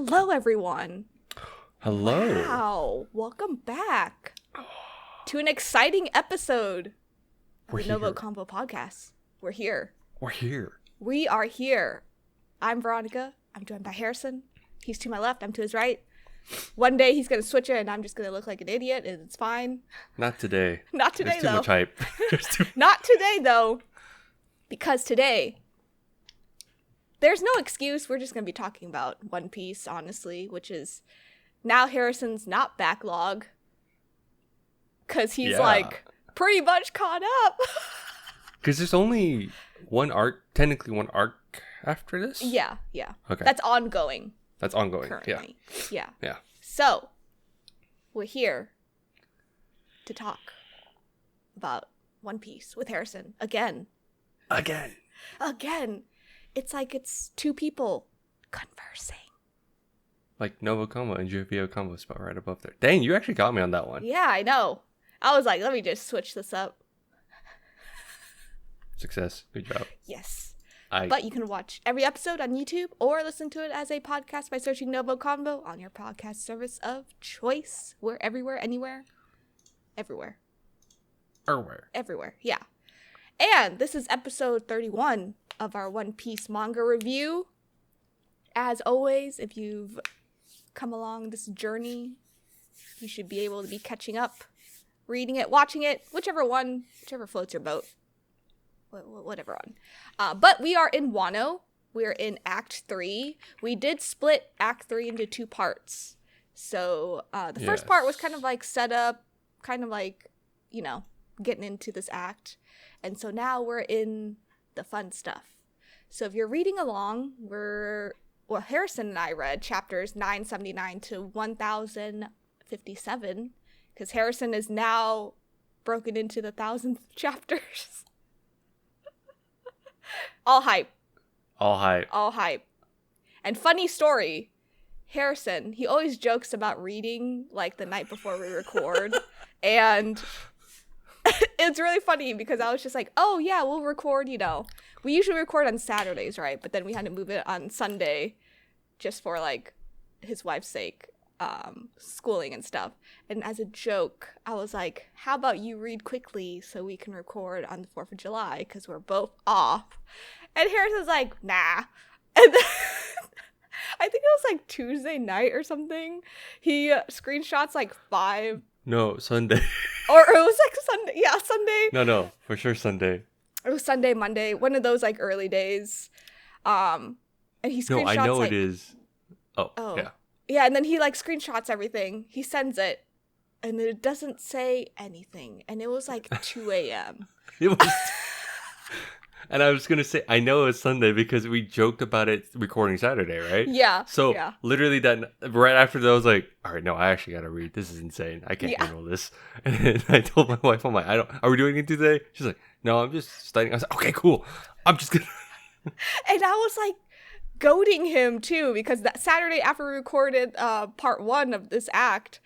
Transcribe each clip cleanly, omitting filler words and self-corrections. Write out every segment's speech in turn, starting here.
Hello, everyone. Hello. Wow. Welcome back to an exciting episode of the NgoVo Convo podcast. We're here. We are here. I'm Veronica. I'm joined by Harrison. He's to my left. I'm to his right. One day he's going to switch it and I'm just going to look like an idiot and it's fine. Not today. Not today, There's too much hype. Not today, though. Because today, there's no excuse. We're just going to be talking about One Piece, honestly, which is now Harrison's not backlog. Because he's pretty much caught up. Because there's only technically one arc after this? Yeah. Okay. That's ongoing. Currently. Yeah. Yeah. So, we're here to talk about One Piece with Harrison again. It's like it's two people conversing. Like NgoVo Convo and NgoVo Convo spelled right above there. Dang, you actually got me on that one. Yeah, I know. I was like, let me just switch this up. Success. Good job. Yes. But you can watch every episode on YouTube or listen to it as a podcast by searching NgoVo Convo on your podcast service of choice. We're everywhere, anywhere. Everywhere. Yeah. And this is episode 31 of our One Piece manga review. As always, if you've come along this journey, you should be able to be catching up, reading it, watching it, whichever floats your boat. Whatever one. But we are in Wano. We're in Act 3. We did split Act 3 into two parts. So the first part was kind of like set up, kind of like, getting into this act. And so now we're in the fun stuff. So if you're reading along, Harrison and I read chapters 979 to 1057, because Harrison is now broken into the 1000th chapters. All hype. And funny story, Harrison, he always jokes about reading like the night before we record. And it's really funny because I was just like, oh yeah, we'll record, we usually record on Saturdays, right? But then we had to move it on Sunday just for like his wife's sake, schooling and stuff. And as a joke, I was like, how about you read quickly so we can record on the 4th of July because we're both off. And Harrison's like, nah. And then I think it was like Tuesday night or something. He screenshots like 5. No, Sunday. Or it was like Sunday. Yeah, Sunday. No, for sure Sunday. It was Sunday, Monday, one of those like early days. And he screenshots. No, I know like, it is. Oh, yeah. Yeah, and then he like screenshots everything. He sends it, and it doesn't say anything. And it was like 2 a.m. It was. And I was going to say, I know it's Sunday because we joked about it recording Saturday, right? Yeah. So literally right after that, I was like, all right, no, I actually got to read. This is insane. I can't handle this. And then I told my wife, I'm like, are we doing it today? She's like, no, I'm just studying. I was like, okay, cool. I'm just going to. And I was like goading him too, because that Saturday after we recorded part 1 of this act,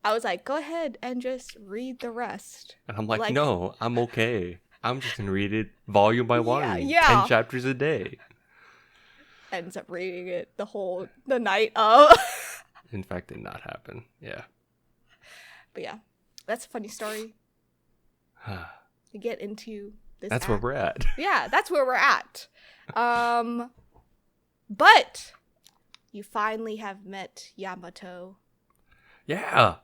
I was like, go ahead and just read the rest. And I'm like no, I'm okay. I'm just going to read it volume by volume, 10 chapters a day. Ends up reading it the night of. In fact, did not happen. Yeah. But yeah, that's a funny story. To get into this That's act. where we're at. Yeah, that's where we're at. But you finally have met Yamato. Yeah.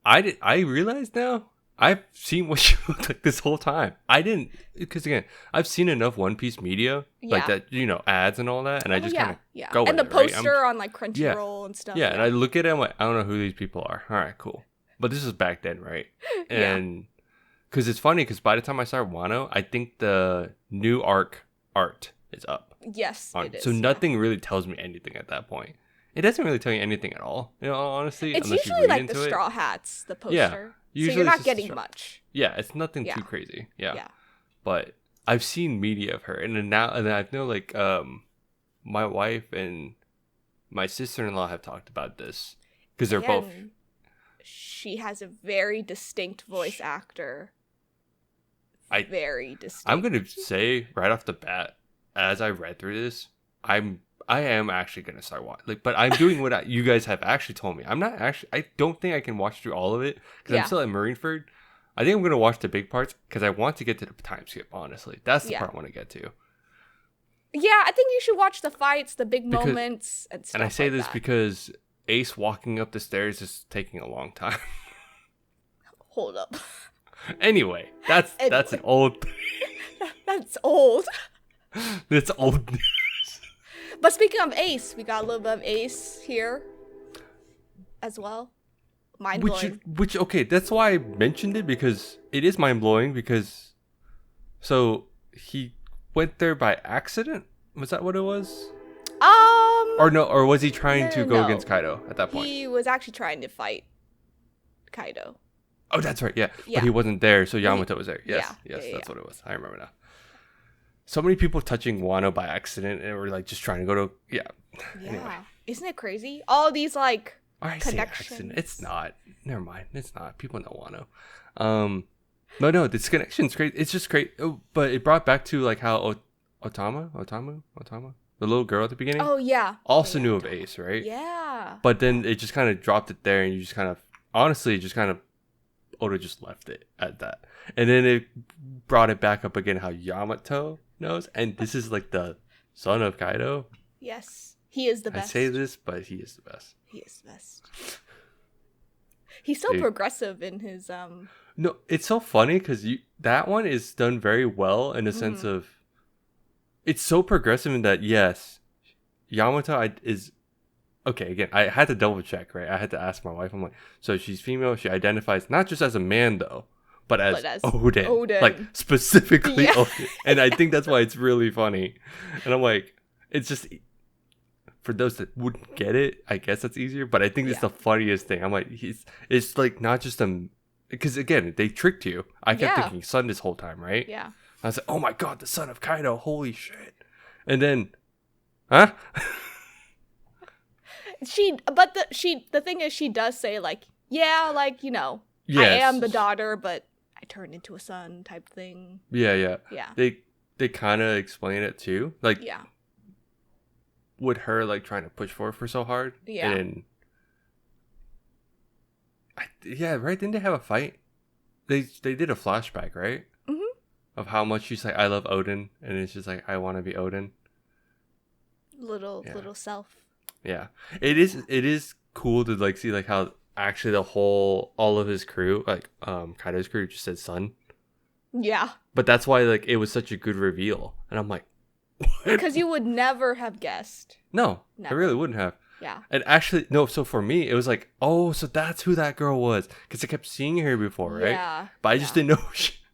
I realized now. I've seen what you look like this whole time. I didn't, because again, I've seen enough One Piece media, like that, ads and all that, and I just kind of go with it, and the poster on like Crunchyroll and stuff. Yeah, and I look at it, I'm like, I don't know who these people are. All right, cool. But this is back then, right? And because it's funny, because by the time I started Wano, I think the new art is up. Yes, it is. So nothing really tells me anything at that point. It doesn't really tell you anything at all, honestly. It's usually like the Straw Hats, the poster. Yeah. Usually so you're not getting much. Yeah, it's nothing too crazy. Yeah. But I've seen media of her, and then I know like my wife and my sister-in-law have talked about this because they're both. She has a very distinct voice actor. Very distinct. I'm gonna say right off the bat, as I read through this, I'm I am actually gonna start watching. Like, but I'm doing what you guys have actually told me. I'm not actually. I don't think I can watch through all of it because I'm still at Marineford. I think I'm gonna watch the big parts because I want to get to the time skip. Honestly, that's the part I want to get to. Yeah, I think you should watch the fights, the big moments, and stuff. And I say like this that. because Ace walking up the stairs is taking a long time. Hold up. Anyway, that's an old. That's old. That's old news. But speaking of Ace, we got a little bit of Ace here as well. Mind blowing. Which okay, that's why I mentioned it because it is mind blowing because so he went there by accident. Was that what it was? Or was he trying to go against Kaido at that point? He was actually trying to fight Kaido. Oh, that's right. Yeah. But he wasn't there, so Yamato was there. Yes. Yeah, That's what it was. I remember now. So many people touching Wano by accident and were like just trying to go to Anyway. Isn't it crazy? All these like connections. It's not. Never mind. It's not. People know Wano. No, this connection's great. It's just great. Oh, but it brought back to like how Otama, the little girl at the beginning. Oh yeah. Also knew of Ace, right? Yeah. But then it just kind of dropped it there, and you just kind of Oda just left it at that, and then it brought it back up again how Yamato knows, and this is like the son of Kaido. Yes, he is the best. I say this, but he is the best. He is the best. He's so progressive in his No, it's so funny because that one is done very well in the sense of it's so progressive in that yes, Yamato is okay. Again, I had to double check, right? I had to ask my wife. I'm like, so she's female. She identifies not just as a man though, but as Odin, like specifically Odin. And I think that's why it's really funny. And I'm like, it's just for those that wouldn't get it, I guess that's easier. But I think it's the funniest thing. I'm like, it's like not just because again, they tricked you. I kept thinking son this whole time, right? Yeah. I was like, oh my god, the son of Kaido, holy shit. And then, huh? The thing is, she does say like, I am the daughter, but I turned into a son type thing. Yeah. They kind of explain it too, like with her like trying to push for so hard. Yeah. And right. Didn't they have a fight? They did a flashback, right? Mm-hmm. Of how much she's like, I love Odin, and it's just like, I want to be Odin. Little self. Yeah, it is cool to like see like how actually all of his crew, like Kaido's crew, just said son. Yeah. But that's why like it was such a good reveal, and I'm like, what? Because you would never have guessed. No, never. I really wouldn't have. Yeah. And actually, no. So for me, it was like, oh, so that's who that girl was, because I kept seeing her before, right? Yeah. But I just didn't know.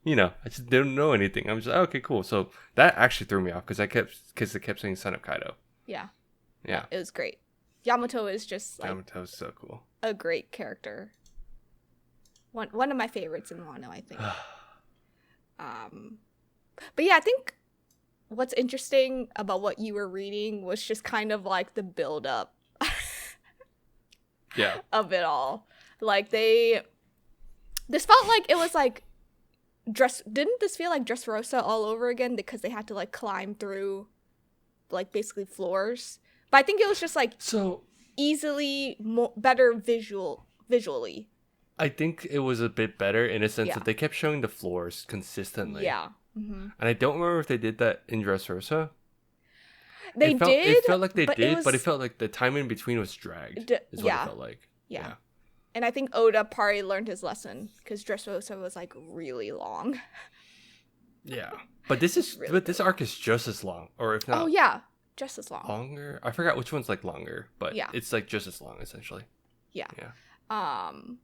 I just didn't know anything. I was just like, okay, cool. So that actually threw me off because it kept saying son of Kaido. Yeah. Yeah. It was great. Yamato is just like Yamato's so cool. A great character. One of my favorites in Wano, I think. But yeah, I think what's interesting about what you were reading was just kind of like the build up of it all. Like this felt like it was like didn't this feel like Dressrosa all over again because they had to like climb through like basically floors? But I think it was just like so easily better visually. I think it was a bit better in a sense that they kept showing the floors consistently. Yeah. Mm-hmm. And I don't remember if they did that in Dressrosa. Did. It felt like they did, but it felt like the time in between was dragged. Is what it felt like. Yeah. And I think Oda probably learned his lesson because Dressrosa was like really long. Yeah. But this arc is just as long, or if not. Oh yeah. Just as long. Longer? I forgot which one's like longer, but it's like just as long essentially. Yeah. But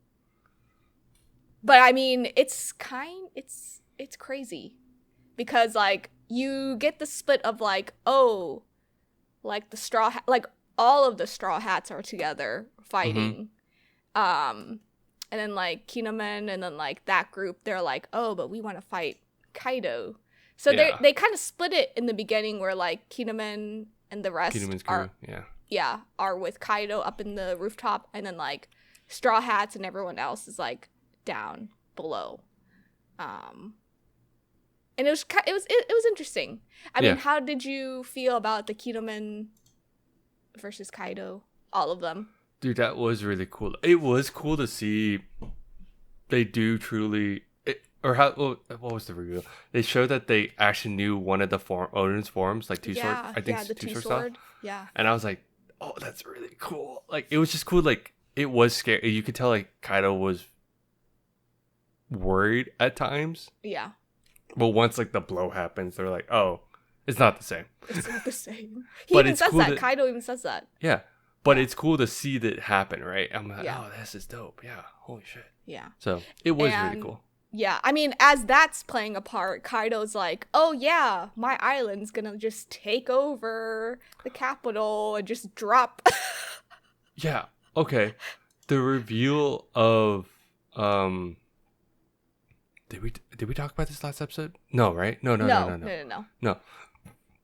I mean, it's crazy because like you get the split of like, oh, like the like all of the straw hats are together fighting. Mm-hmm. And then like Kinaman and then like that group, they're like, oh, but we want to fight Kaido. So they kind of split it in the beginning where like Kinaman and the rest are with Kaido up in the rooftop, and then like Straw Hats and everyone else is like down below. And it was interesting. I mean, how did you feel about the Kinaman versus Kaido. All of them. Dude, that was really cool. It was cool to see they do truly... what was the reveal? They showed that they actually knew one of the Odin's forms, like Two Sword. I think the Two Sword. Sword. Yeah. And I was like, oh, that's really cool. Like, it was just cool. Like, it was scary. You could tell, like, Kaido was worried at times. Yeah. But once, like, the blow happens, they're like, oh, it's not the same. It's not the same. He even says that. Kaido even says that. Yeah. But it's cool to see that happen, right? I'm like, yeah. oh, this is dope. Yeah. Holy shit. Yeah. So, it was really cool. Yeah, I mean, as that's playing a part, Kaido's like, oh yeah, my island's gonna just take over the capital and just drop. Yeah, okay. The reveal of did we talk about this last episode? No, right? No. No.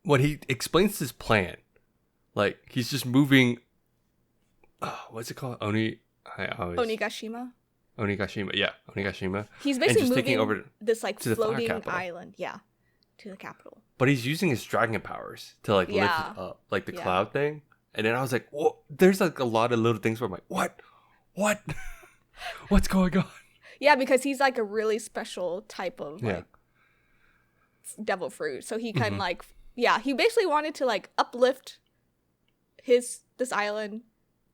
When he explains his plan, like he's just moving what's it called? Onigashima? Onigashima, yeah, Onigashima. He's basically moving over this like floating island, to the capital. But he's using his dragon powers to like lift it up, like the cloud thing. And then I was like, whoa, there's like a lot of little things where I'm like, what, what's going on? Yeah, because he's like a really special type of like devil fruit. So he can like, he basically wanted to like uplift this island,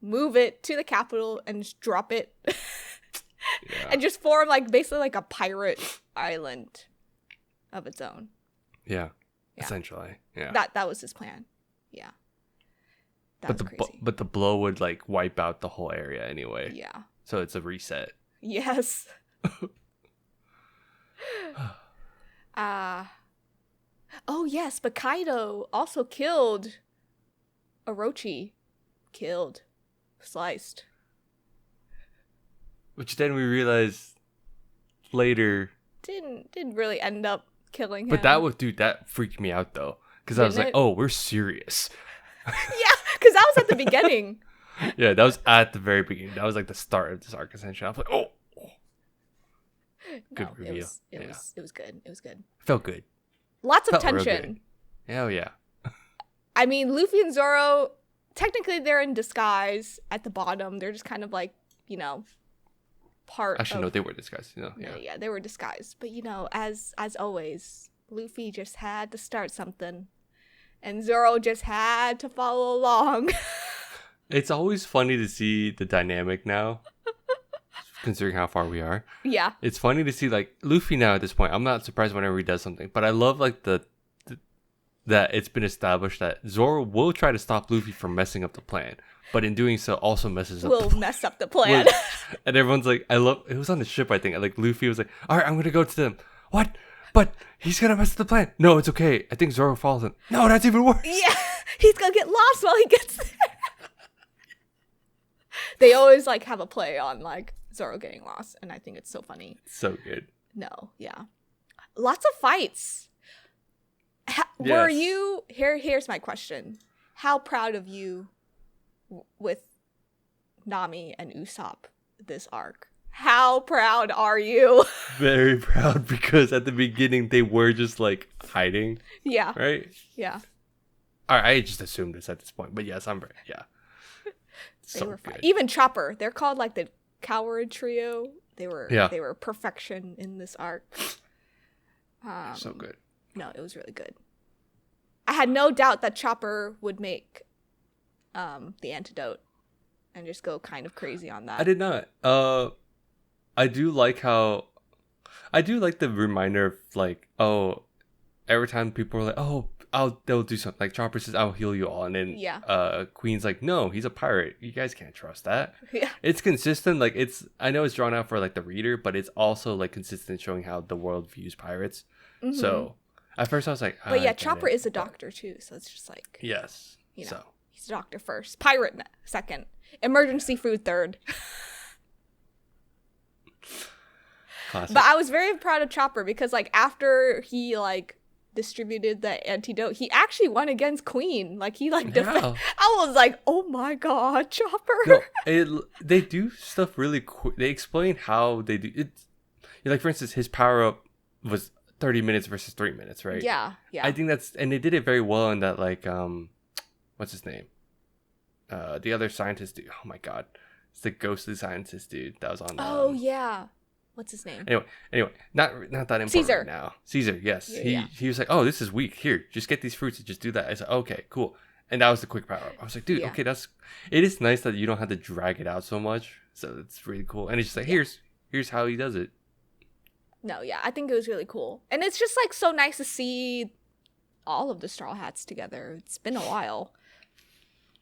move it to the capital, and just drop it. And just form like basically like a pirate island of its own. Yeah. Essentially. Yeah. That was his plan. Yeah. That was crazy. But the blow would like wipe out the whole area anyway. Yeah. So it's a reset. Yes. Oh yes, but Kaido also killed Orochi. Sliced. Which then we realized later didn't really end up killing him. But that freaked me out though, because I was like, oh, we're serious. Yeah, because that was at the beginning. Yeah, that was at the very beginning. That was like the start of this arc essentially. I was like, oh. Good reveal. It was good. It was good. Felt good. Lots of tension. Hell yeah. I mean, Luffy and Zoro, technically they're in disguise at the bottom. They're just kind of like, no, they were disguised. Yeah, they were disguised. But as always, Luffy just had to start something, and Zoro just had to follow along. It's always funny to see the dynamic now, considering how far we are. Yeah, it's funny to see like Luffy now at this point. I'm not surprised whenever he does something, but I love like that it's been established that Zoro will try to stop Luffy from messing up the plan. But in doing so, also messes up. Will mess up the plan. And everyone's like, it was on the ship, I think. Like Luffy was like, all right, I'm gonna go to them. What? But he's gonna mess up the plan. No, it's okay. I think Zoro follows him. No, that's even worse. Yeah, he's gonna get lost while he gets there. They always like have a play on like Zoro getting lost, and I think it's so funny. So good. No, yeah, lots of fights. Were you here's my question: how proud of you with Nami and Usopp this arc? How proud are you? Very proud, because at the beginning they were just like hiding. Yeah. Right? Yeah. I just assumed this at this point, but yes, I'm very They were fine. Even Chopper, they're called like the coward trio. They were perfection in this arc. So good. No, it was really good. I had no doubt that Chopper would make the antidote and just go kind of crazy on that. I did not. I do like the reminder of like, oh, every time people are like, oh, they'll do something, like Chopper says, I'll heal you all, and then Queen's like, no, he's a pirate, you guys can't trust that. Yeah, it's consistent. Like I know it's drawn out for like the reader, but it's also like consistent, showing how the world views pirates. So at first I was like, but yeah, Chopper is a doctor too, so it's just like, yes, so he's a doctor first, pirate second, emergency food third. Classic. But I was very proud of Chopper, because like after he like distributed the antidote, he actually went against Queen. Like he like I was like, oh my god, Chopper. No, they do stuff really quick. They explain how they do it. Like for instance, his power up was 30 minutes versus 3 minutes, right? Yeah. I think and they did it very well in that, like, what's his name? the other scientist dude. Oh my god, it's the ghostly scientist dude that was on. Oh yeah, what's his name? Anyway, not that important Caesar. right now. Caesar, yes. Yeah. He was like, oh, this is weak. Here, just get these fruits and just do that. I said, okay, cool. And that was the quick power up. I was like, dude, okay, it is nice that you don't have to drag it out so much. So it's really cool. And it's just like, here's how he does it. No, yeah, I think it was really cool. And it's just like so nice to see all of the Straw Hats together. It's been a while.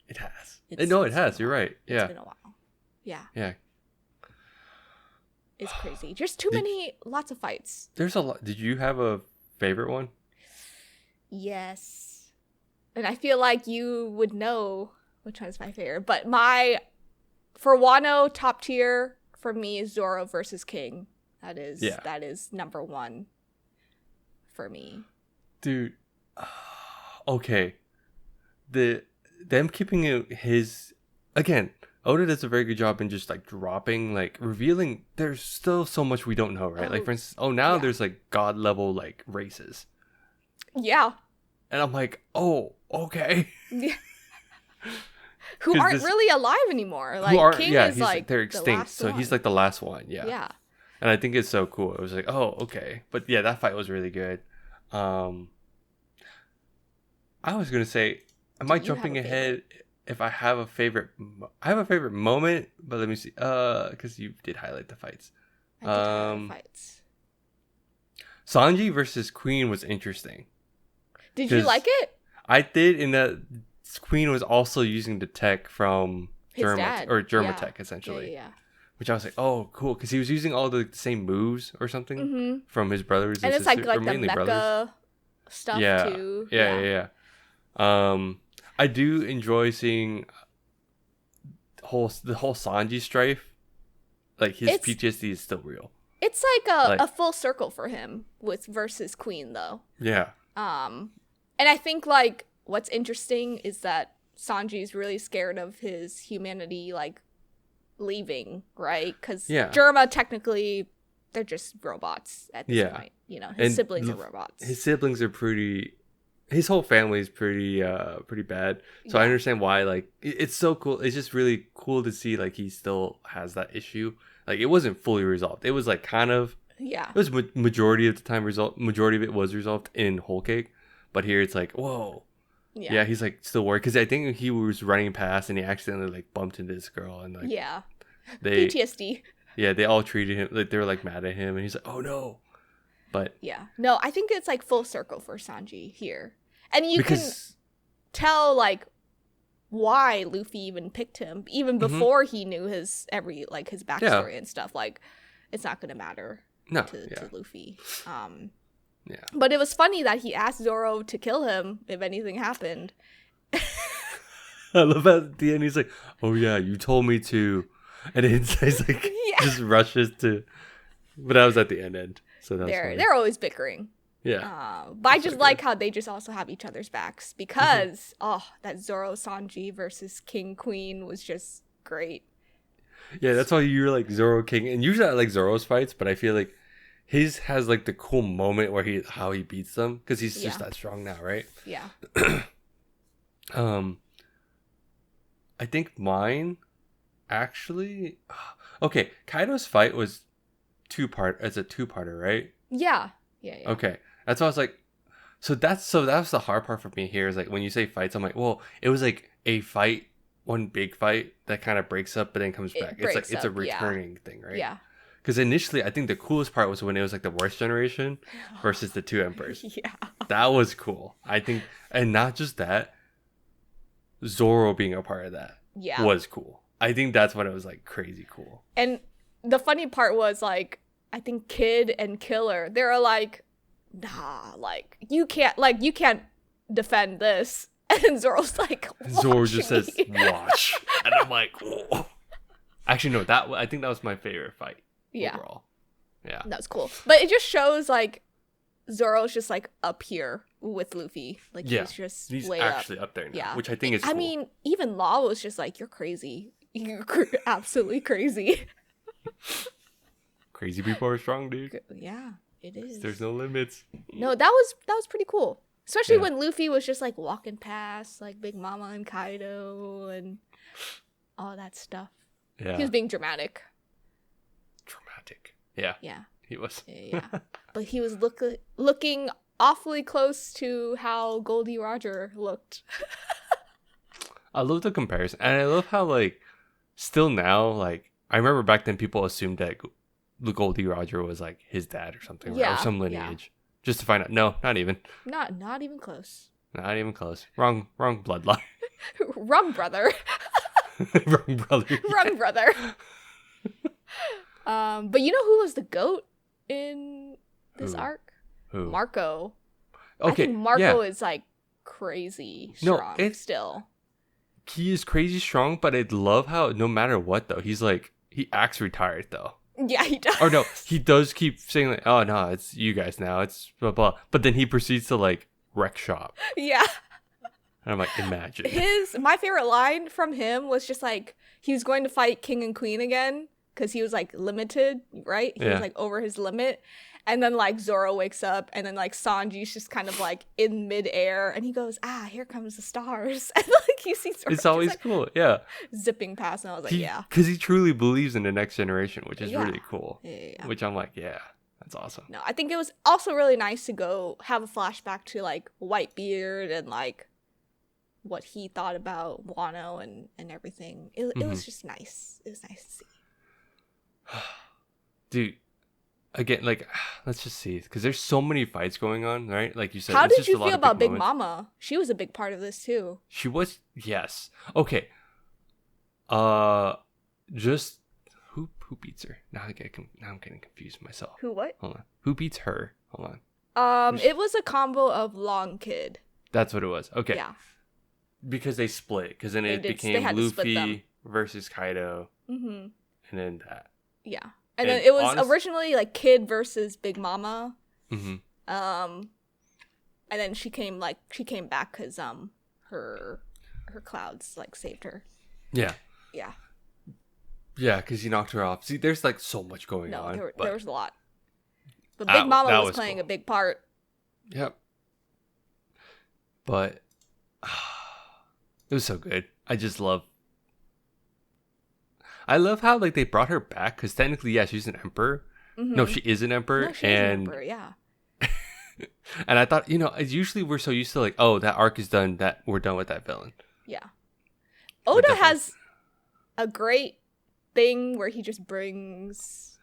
It has. It has. You're right. Yeah. It's been a while. Yeah. Yeah. It's crazy. Just lots of fights. There's a lot. Did you have a favorite one? Yes. And I feel like you would know which one's my favorite. But for Wano, top tier for me is Zoro versus King. That is number one for me. Dude. Okay. Them keeping his again, Oda does a very good job in just like dropping, like revealing there's still so much we don't know, right? Like for instance, there's like god level like races. Yeah. And I'm like, oh, okay. Yeah. Who aren't really alive anymore. Like King is like they're extinct, so he's like the last one. Yeah. Yeah. And I think it's so cool. It was like, oh, okay. But yeah, that fight was really good. I was gonna say, am I jumping ahead if I have a favorite? I have a favorite moment, but let me see. Because you did highlight the fights. I did highlight the fights. Sanji versus Queen was interesting. Did you like it? I did, in that Queen was also using the tech from Germatech, essentially. Yeah. Which I was like, oh, cool, because he was using all the same moves or something from his brothers and it's sisters, like or the mainly mecha brothers. Stuff too. Yeah. I do enjoy seeing the whole Sanji strife. Like his PTSD is still real. It's like a full circle for him versus Queen though. Yeah. And I think like what's interesting is that Sanji's really scared of his humanity like leaving, right? Because Germa technically they're just robots at this point. You know, his siblings are robots. His siblings are his whole family is pretty bad. So I understand why. Like it's so cool. It's just really cool to see like he still has that issue. Like it wasn't fully resolved. It was like kind of. Yeah. It was majority of the time Majority of it was resolved in Whole Cake, but here it's like whoa. Yeah, he's like still worried because I think he was running past and he accidentally like bumped into this girl and like PTSD. Yeah, they all treated him like they were like mad at him and he's like, oh no. But no, I think it's like full circle for Sanji here, and you can tell like why Luffy even picked him even before he knew his backstory and stuff. Like it's not gonna matter to Luffy. Yeah. But it was funny that he asked Zoro to kill him if anything happened. I love that at the end he's like, oh yeah, you told me to. And he's like, just rushes to. But that was at the end. So that's they're always bickering. Yeah. But I just like how they just also have each other's backs. Because, that Zoro Sanji versus King Queen was just great. Yeah, that's why you're like Zoro King. And usually I like Zoro's fights, but I feel like his has like the cool moment where how he beats them because he's just that strong now, right? Yeah. I think mine actually okay, Kaido's fight was it's a two-parter, right? Yeah. Okay. That's why I was like that was the hard part for me here is like when you say fights, I'm like, well, it was like a fight, one big fight that kind of breaks up but then comes back. It's like it's a returning thing, right? Yeah. Because initially, I think the coolest part was when it was like the worst generation versus the two emperors. Yeah. That was cool. I think, and not just that, Zoro being a part of that was cool. I think that's when it was like crazy cool. And the funny part was like, I think Kid and Killer, they're like, nah, like you can't defend this. And Zoro's like, Zoro just says, watch. And I'm like, whoa. Actually, no, I think that was my favorite fight. Yeah. Overall. Yeah. That was cool. But it just shows like Zoro's just like up here with Luffy. Like he's way actually up there now. Yeah. Which I think is cool. I mean, even Law was just like, you're crazy. You're absolutely crazy. Crazy people are strong, dude. Yeah, it is. There's no limits. No, that was pretty cool. Especially when Luffy was just like walking past like Big Mama and Kaido and all that stuff. Yeah. He was being dramatic. Dramatic. Yeah. Yeah. He was. Yeah. But he was looking awfully close to how Goldie Roger looked. I love the comparison. And I love how, like, still now, like, I remember back then people assumed that Goldie Roger was, like, his dad or something. Right? Or some lineage. Just to find out. No, not even. Not even close. Not even close. Wrong bloodline. Wrong brother. Wrong brother. Wrong brother. But you know who was the GOAT in this arc? Who? Marco. Okay. I think Marco is like crazy strong still. He is crazy strong, but I love how no matter what though, he's like he acts retired though. Yeah, he does. Or no, he does keep saying like, "Oh no, it's you guys now. It's blah blah." But then he proceeds to like wreck shop. Yeah. And I'm like, imagine. My favorite line from him was just like he was going to fight King and Queen again because he was like limited, right? He was like over his limit. And then like Zoro wakes up and then like Sanji's just kind of like in midair and he goes, here comes the stars. And like you see Zoro it's always like, cool. Yeah. Zipping past and I was like, yeah. Because he truly believes in the next generation, which is really cool. Yeah. Which I'm like, yeah, that's awesome. No, I think it was also really nice to go have a flashback to like Whitebeard and like what he thought about Wano and everything. It was just nice. It was nice to see. Dude. Again, like, let's just see, because there's so many fights going on, right? Like you said, how it's did just you a lot feel of about Big moments. Mama? She was a big part of this too. She was, yes. Okay. Just who beats her? Now I'm getting confused myself. Who what? Hold on. Who beats her? Hold on. It was a combo of Long Kid. That's what it was. Okay. Yeah. Because they split, because then it they became had to split them. Luffy versus Kaido, Mm-hmm. and then that. Yeah. And then it was originally like Kid versus Big Mama. Mm-hmm. And then she came back because her clouds like saved her. Yeah. Yeah. Yeah, because he knocked her off. See, there's like so much going on. There was a lot. But Big Mama was playing cool. a big part. Yep. But it was so good. I love how like they brought her back because technically, yeah, she's an emperor. Mm-hmm. No, she is an emperor. No, she is an emperor, yeah. And I thought, usually we're so used to like, oh, that arc is done, that we're done with that villain. Yeah. Oda has a great thing where he brings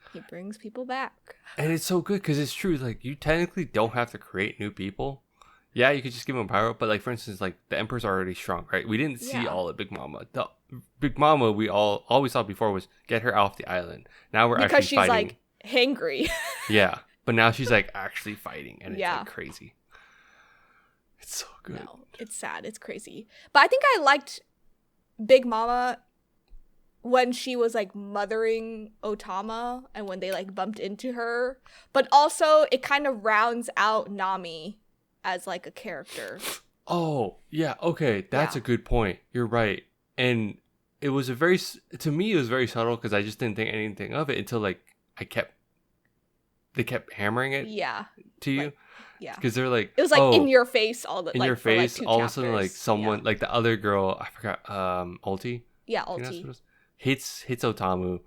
people back. And it's so good because it's true. Like, you technically don't have to create new people. Yeah, you could just give them power up. But like, for instance, like the emperor's already strong, right? We didn't see all of Big Mama. The Big Mama we always thought before was get her off the island. Now we're because actually fighting. Because she's like hangry. Yeah. But now she's like actually fighting and it's like crazy. It's so good. No, it's sad. It's crazy. But I think I liked Big Mama when she was like mothering Otama and when they like bumped into her. But also it kind of rounds out Nami as like a character. Oh, yeah. Okay. That's a good point. You're right. And it was to me, it was very subtle because I just didn't think anything of it until like they kept hammering it to you. Like, yeah. Because they're like, it was like in your face all the in like, your face. Like all of a sudden, like someone, like the other girl, I forgot, Ulti. Yeah, Ulti. Hits Otamu.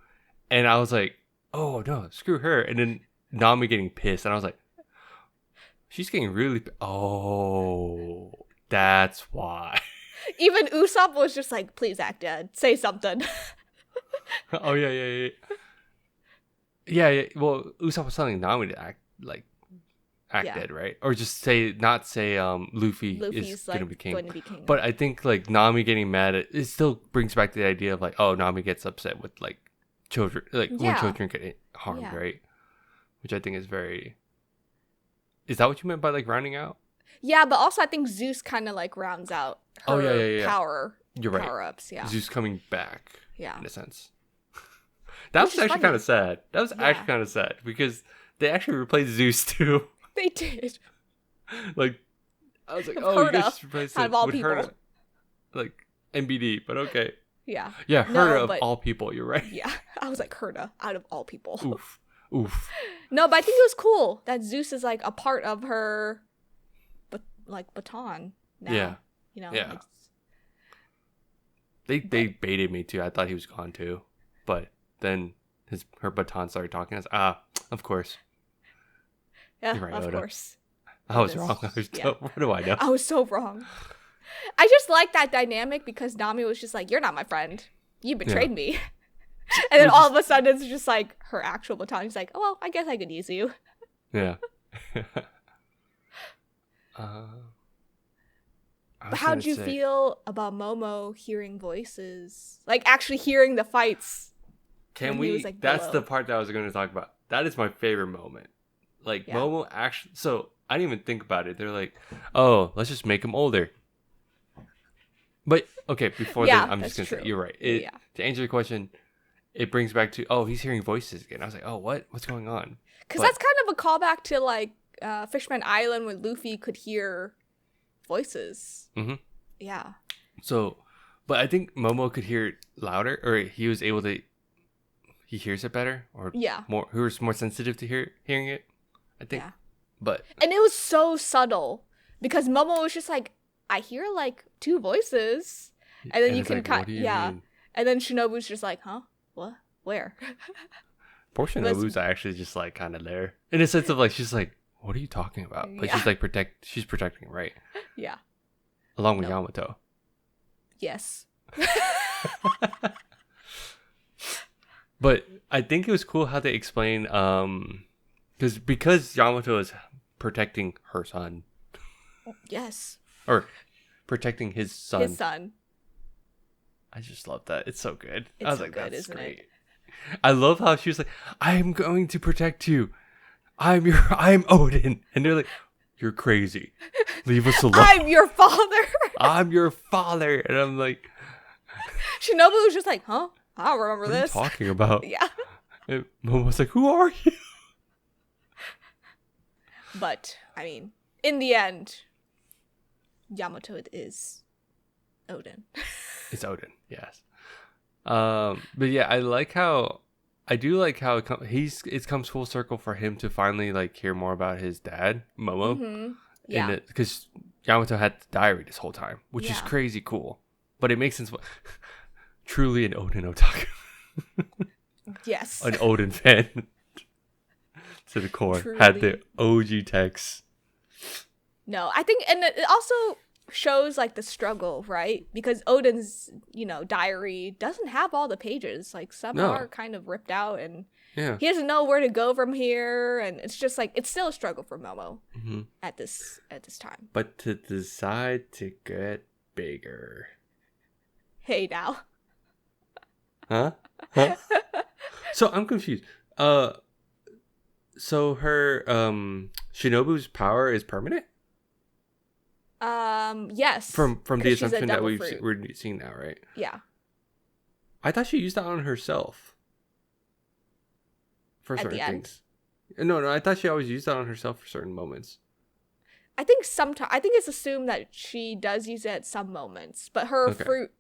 And I was like, oh no, screw her. And then Nami getting pissed. And I was like, she's getting really, oh, that's why. Even Usopp was just like, please act dead. Say something. Oh, yeah. Yeah. Well, Usopp was telling Nami to act dead, right? Or just not say Luffy's is like, going to be king. But I think like Nami getting mad it still brings back the idea of like, oh, Nami gets upset with like children, like when children get harmed, right? Which I think is very. Is that what you meant by like rounding out? Yeah, but also I think Zeus kind of like rounds out her power. You're right. Power-ups, yeah. Zeus coming back. Yeah. In a sense. That was actually kind of sad. That was actually kind of sad because they actually replaced Zeus too. They did. Like, I was like, oh, you guys just replaced it with people. Herta. Like, MBD, but okay. Yeah. Yeah, Herta of all people, you're right. Yeah, I was like, Herta, out of all people. Oof. No, but I think it was cool that Zeus is like a part of her, baton now. Yeah. You know? Yeah. They baited me too. I thought he was gone too, but then her baton started talking. I was of course. Yeah, You're right, of Oda. course. I was wrong. What do I know? I was so wrong. I just like that dynamic because Nami was just like, "You're not my friend. You betrayed me." And then all of a sudden, it's just like her actual baton. She's like, "Oh well, I guess I could use you." Yeah. How'd you feel about Momo hearing voices? Like actually hearing the fights? Can we? Like, that's below. the part that I was going to talk about. That is my favorite moment. Like Momo actually. So I didn't even think about it. They're like, "Oh, let's just make him older." But okay, before then, I'm just gonna say you're right. To answer your question, it brings back to he's hearing voices again. I was like, oh, what's going on? Because that's kind of a callback to like Fishman Island when Luffy could hear voices. Mm-hmm. Yeah. So, but I think Momo could hear it louder, or he was able to. He hears it better, or more. Who was more sensitive to hearing it? I think. Yeah. And it was so subtle because Momo was just like, I hear like two voices, and then you can cut. Mean? And then Shinobu's just like, huh? What? Where? Poor Shinobu's actually just like kind of there in a sense of like she's like, what are you talking about? But she's like she's protecting, right? Yeah. Along with Yamato. Yes. But I think it was cool how they explain because Yamato is protecting her son. Yes. Or protecting his son. His son. I just love that. It's so good. It's I was so like, good, that's isn't great. it? I love how she was like, I'm going to protect you. I'm Odin. And they're like, you're crazy. Leave us alone. I'm your father. I'm your father. And I'm like, Shinobu was just like, huh? I don't remember this. What are you talking about? Yeah. And Momo's like, who are you? But, I mean, in the end, Yamato is Odin. It's Odin, yes. But yeah, I do like how it comes full circle for him to finally like hear more about his dad, Momo. Mm-hmm. Yeah. Because Yamato had the diary this whole time, which is crazy cool. But it makes sense. Truly an Odin otaku. Yes. An Odin fan. To the core. Truly. Had the OG text. No, I think, and it also shows like the struggle, right? Because Odin's, diary doesn't have all the pages. Like some are kind of ripped out, and he doesn't know where to go from here. And it's just like it's still a struggle for Momo at this time. But to decide to get bigger. Hey now. Huh? So I'm confused. So her Shinobu's power is permanent? Yes. From the assumption that we're seeing now, right? Yeah. I thought she used that on herself. For certain things. No, I thought she always used that on herself for certain moments. I think it's assumed that she does use it at some moments, but her fruit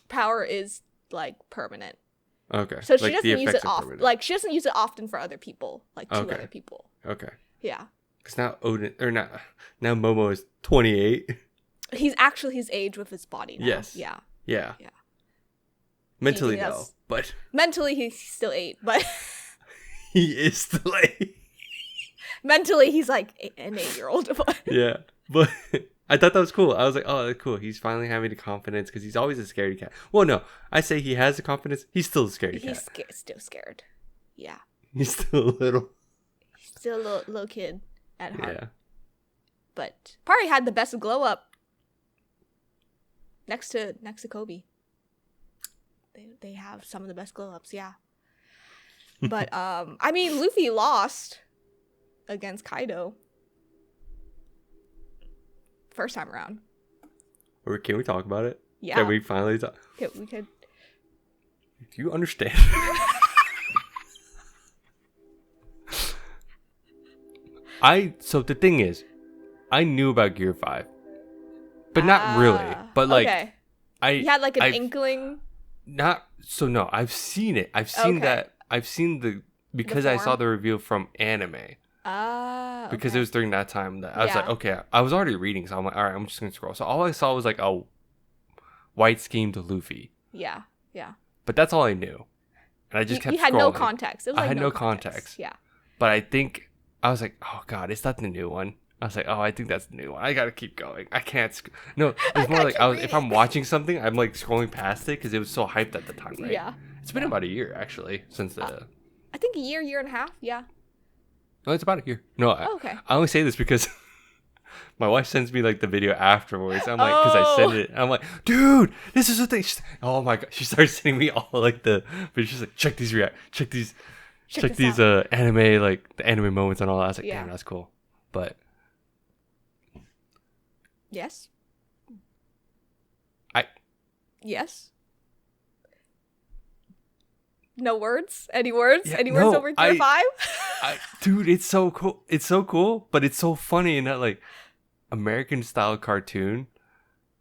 power is like permanent. Okay. So she doesn't use it often. Like she doesn't use it often for other people, like to other people. Okay. Yeah. Because now now Momo is 28. He's actually his age with his body now. Yes. Yeah. Yeah. Yeah. Mentally no, but mentally he's still 8, but he is still 8. Mentally he's like an 8-year-old. Yeah. But I thought that was cool. I was like, oh, that's cool. He's finally having the confidence because he's always a scaredy cat. Well, no, I say he has the confidence. He's still a scaredy cat. He's still scared. Yeah. He's still a little. He's still a little kid at heart. Yeah. But probably had the best glow up next to Kobe. They have some of the best glow ups, yeah. But I mean, Luffy lost against Kaido. First time around. Or can we talk about it? Yeah. Can we finally talk? Okay, we could. Do you understand? So the thing is, I knew about Gear 5. But not really. But like You had like an inkling? No, I've seen it. I've seen that. I've seen because I saw the reveal from anime. Because it was during that time that I was like, okay, I was already reading, so I'm like, all right, I'm just gonna scroll. So all I saw was like a white schemed Luffy. Yeah. But that's all I knew. And I just kept You had scrolling. no context. It was I like had no context. Yeah. But I think, I was like, oh God, is that the new one? I was like, oh, I think that's the new one. I gotta keep going. I can't. No, it's more like if I'm watching something, I'm like scrolling past it because it was so hyped at the time, right? Yeah. It's been about a year actually since the. I think a year and a half. Yeah. No, it's about a year. No, Okay. I only say this because my wife sends me like the video afterwards. I'm like, because I sent it. I'm like, dude, this is the thing. Oh my God. She starts sending me all like the videos. She's like, check these anime, like the anime moments and all that. I was like, damn, that's cool. But. Yes. Yes. No words? Any words? Yeah, Any words over 3 or 5? Dude, it's so cool. It's so cool, but it's so funny in that like American style cartoon.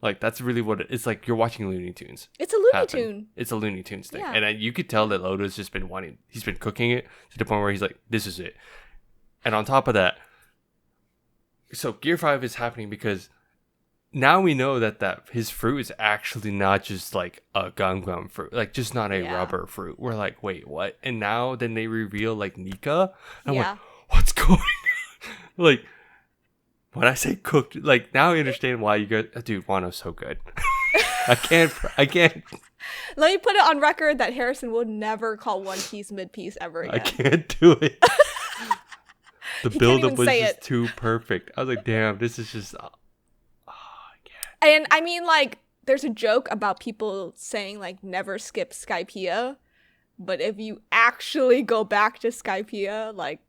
Like that's really what it's like. You're watching Looney Tunes. It's a Looney Tune. It's a Looney Tunes thing, Yeah. and you could tell that Loda's just been wanting. He's been cooking it to the point where he's like, "This is it." And on top of that, so Gear 5 is happening because now we know that his fruit is actually not just like a gum fruit, like just not a rubber fruit. We're like, wait, what? And now then they reveal like Nika. And I'm like, what's going on? Like when I say cooked, like now I understand why you guys, dude, Wano's so good. I can't. Let me put it on record that Harrison will never call One Piece mid-piece ever again. I can't do it. The build-up was just it. too perfect. I was like, damn, this is just. And I mean, like, there's a joke about people saying, like, never skip Skypiea. But if you actually go back to Skypiea, like,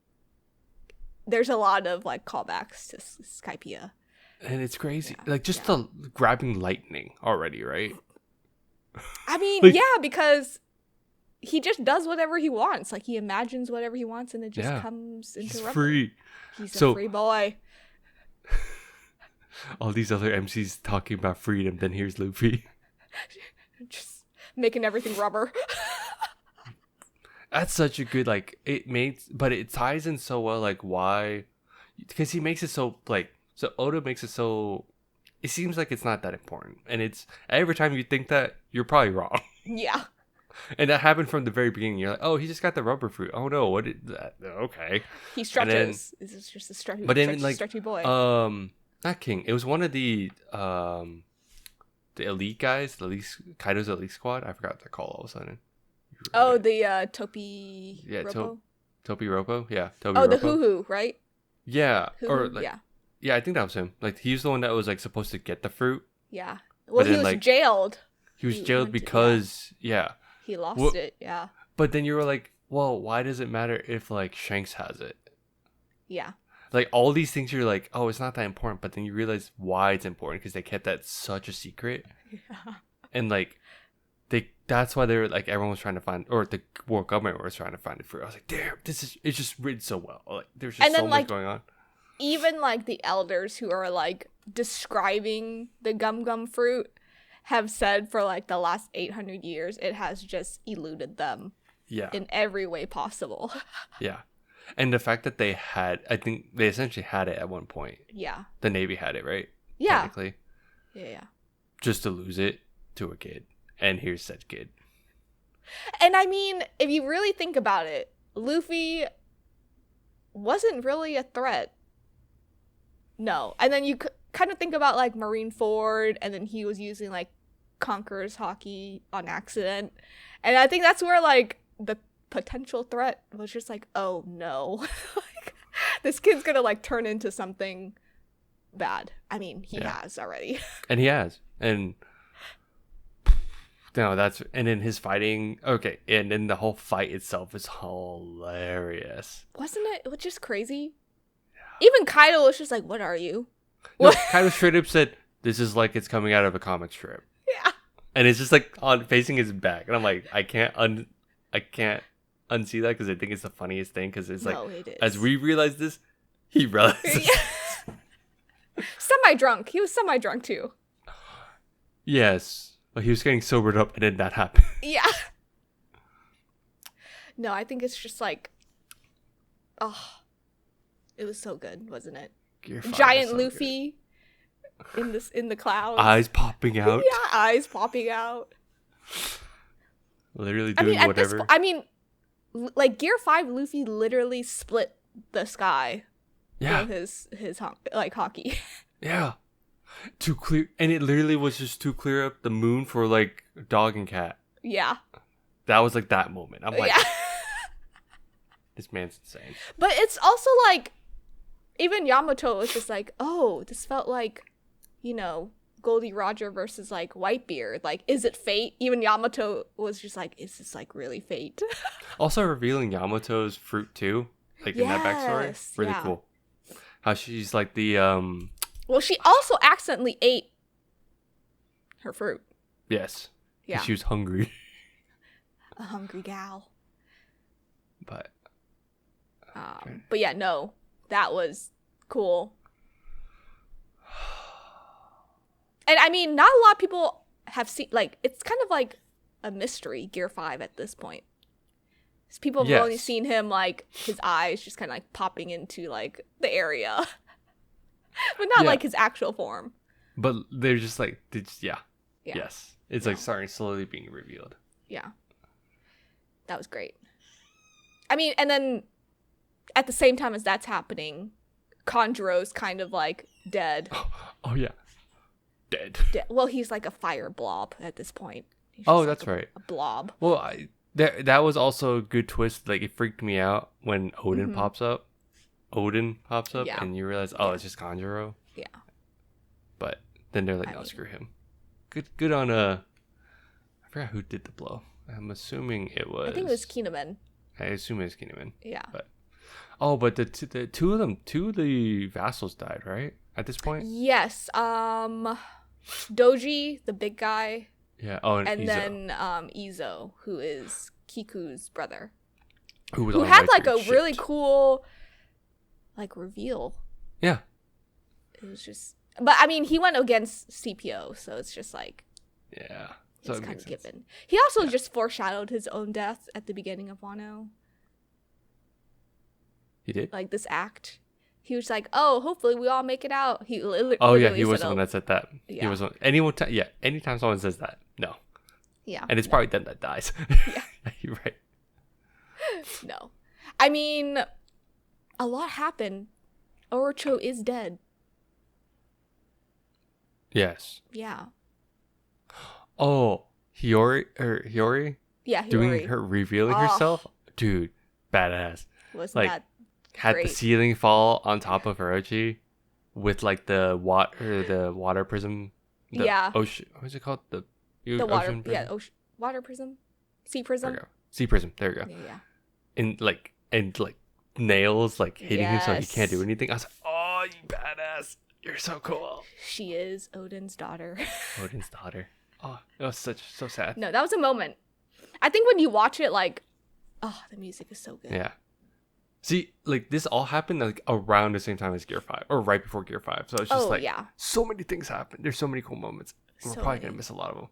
there's a lot of, like, callbacks to Skypiea. And it's crazy. Like, just the grabbing lightning already, right? I mean, like, because he just does whatever he wants. Like, he imagines whatever he wants, and it just comes into rubber. Free. He's a free boy. All these other MCs talking about freedom, then here's Luffy. Just making everything rubber. That's such a good, like, but it ties in so well, like, why? Because he makes it so, like, so Oda makes it so, it seems like it's not that important. And it's, every time you think that, you're probably wrong. Yeah. And that happened from the very beginning. You're like, oh, he just got the rubber fruit. Oh no, what is that? Okay. He stretches. This is just a stretchy boy. Not King. It was one of the elite guys, Kaido's elite squad. I forgot what they're called all of a sudden. Oh, the Topi. Yeah, Ropo? Topi Ropo. Yeah, Topi. Oh, Ropo. the Hoo right? Yeah, Hoo-hoo, or like, yeah, I think that was him. Like he's the one that was like supposed to get the fruit. Yeah. Well, he was jailed. He was jailed because he lost it. Yeah. But then you were like, well, why does it matter if like Shanks has it? Yeah. Like all these things, you're like, oh, it's not that important. But then you realize why it's important because they kept that such a secret. Yeah. And like, that's why they were like, everyone was trying to find, or the world government was trying to find it for. I was like, damn, it's just written so well. Like, there's just so much going on. Even like the elders who are like describing the gum fruit have said for like the last 800 years, it has just eluded them. Yeah. In every way possible. Yeah. And the fact that I think they essentially had it at one point. Yeah. The Navy had it, right? Yeah. Technically. Yeah. Just to lose it to a kid. And here's said kid. And I mean, if you really think about it, Luffy wasn't really a threat. No. And then you kind of think about like Marineford, and then he was using like Conqueror's Hockey on accident. And I think that's where like the potential threat was just like, oh no. Like, this kid's gonna like turn into something bad. I mean, he has already. And he has. And no, and then his fighting, okay, and then the whole fight itself is hilarious. Wasn't it? It was just crazy. Yeah. Even Kaido was just like, what are you? No, Kaido straight up said, this is like it's coming out of a comic strip. Yeah. And it's just like facing his back. And I'm like, I can't unsee that because I think it's the funniest thing because it's like, as we realize this, he realizes. Semi-drunk. He was semi-drunk too. Yes. Well, he was getting sobered up and then that happened. Yeah. No, I think it's just like, oh, it was so good, wasn't it? Giant Luffy in the clouds. Eyes popping out. Yeah, eyes popping out. Literally doing whatever. Like Gear 5, Luffy literally split the sky. Yeah. With his like hockey. Yeah. To clear, and it literally was just to clear up the moon for like dog and cat. Yeah. That was like that moment. I'm like, yeah. This man's insane. But it's also like, even Yamato was just like, oh, this felt like, Goldie Roger versus like Whitebeard. Like, is it fate? Even Yamato was just like, is this like really fate? Also revealing Yamato's fruit too, like in that backstory, really cool. How she's like the Well, she also accidentally ate her fruit. Yes. Yeah. She was hungry. A hungry gal. But. But yeah, no, that was cool. And I mean, not a lot of people have seen, like, it's kind of like a mystery, Gear 5 at this point. Because people have only seen him, like, his eyes just kind of like popping into, like, the area. But not like his actual form. But they're just like, yes. It's like starting slowly being revealed. Yeah. That was great. I mean, and then at the same time as that's happening, Conjuro's kind of like dead. Oh yeah. Dead. Well, he's like a fire blob at this point. That's right. A blob. Well, that was also a good twist. Like, it freaked me out when Odin pops up. And you realize, it's just Conjuro. Yeah. But then they're like, no, screw him. Good on I forgot who did the blow. I'm assuming it was. I think it was Kinemon. I assume it was Kinemon. Yeah. But the two of them, two of the vassals died, right? At this point. Yes. Doji, the big guy. Yeah. Oh, and Izo. then Izo, who is Kiku's brother, who had like a really cool like reveal. Yeah. It was just, but I mean, he went against CPO, so it's just like, yeah, it's kind of given. He also just foreshadowed his own death at the beginning of Wano. He did? Like this act. He was like, "Oh, hopefully we all make it out." He he was the one that said that. Yeah. He was anytime someone says that, no. Yeah. And it's probably them that dies. Yeah. You're right. No. I mean, a lot happened. Orocho is dead. Yes. Yeah. Oh, Hiyori? Yeah, Hiyori. Doing her, revealing herself? Dude, badass. Wasn't like, that had great. the ceiling fall on top of Orochi with like the water prism. Ocean, what is it called? The water ocean prism? Water prism? Sea prism? There we go. Sea prism. There we go. Yeah. And like nails like hitting him so he can't do anything. I was like, oh, you badass. You're so cool. She is Odin's daughter. Odin's daughter. Oh, it was so sad. No, that was a moment. I think when you watch it, like, oh, the music is so good. Yeah. See, like, this all happened like around the same time as Gear 5, or right before Gear 5. So it's just so many things happen. There's so many cool moments. We're probably going to miss a lot of them.